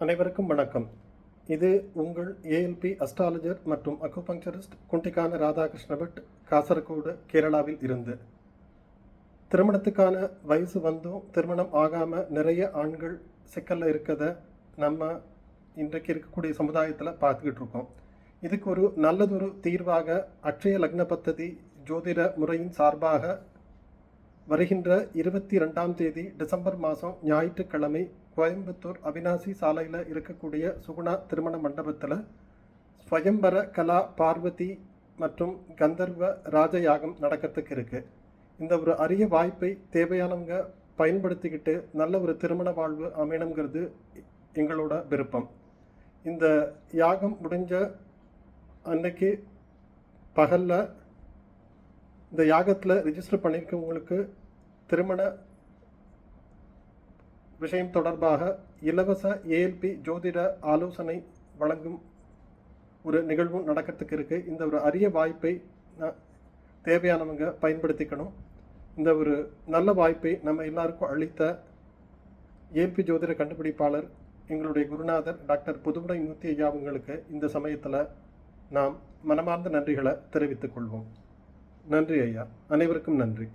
அனைவருக்கும் வணக்கம். இது உங்கள் ஏஎல்பி அஸ்ட்ராலஜர் மற்றும் அக்குபங்க்சரிஸ்ட் குண்டிக்கான ராதாகிருஷ்ண பட், காசர்கோடு, கேரளாவில் இருந்து. திருமணத்துக்கான வயசு வந்தும் திருமணம் ஆகாமல் நிறைய ஆண்கள் சிக்கலில் இருக்கிறத நம்ம இன்றைக்கு இருக்கக்கூடிய சமுதாயத்தில் பார்த்துக்கிட்டு இருக்கோம். இதுக்கு ஒரு நல்லதொரு தீர்வாக அக்ஷய லக்ன பத்ததி ஜோதிட முறையின் சார்பாக வருகின்ற 22ஆம் தேதி டிசம்பர் மாதம் ஞாயிற்றுக்கிழமை கோயம்புத்தூர் அவினாசி சாலையில் இருக்கக்கூடிய சுகுணா திருமண மண்டபத்தில் ஸ்வயம்பர கலா பார்வதி மற்றும் கந்தர்வ ராஜயாகம் நடக்கிறதுக்கு இருக்குது. இந்த ஒரு அரிய வாய்ப்பை தேவையானவங்க பயன்படுத்திக்கிட்டு நல்ல ஒரு திருமண வாழ்வு அமையணுங்கிறது எங்களோட விருப்பம். இந்த யாகம் முடிஞ்ச அன்னைக்கு பகலில் இந்த யாகத்தில் ரிஜிஸ்டர் பண்ணியிருக்கவங்களுக்கு திருமண விஷயம் தொடர்பாக இலவச ஏஎல்பி ஜோதிட ஆலோசனை வழங்கும் ஒரு நிகழ்வும் நடக்கிறதுக்கு இருக்குது. இந்த ஒரு அரிய வாய்ப்பை தேவையானவங்க பயன்படுத்திக்கணும். இந்த ஒரு நல்ல வாய்ப்பை நம்ம எல்லாருக்கும் அளித்த ஏஎல்பி ஜோதிட கண்டுபிடிப்பாளர் எங்களுடைய குருநாதர் டாக்டர் புதுவுடை மூர்த்தி ஐயா அவங்களுக்கு இந்த சமயத்தில் நாம் மனமார்ந்த நன்றிகளை தெரிவித்துக் கொள்வோம். நன்றி ஐயா. அனைவருக்கும் நன்றி.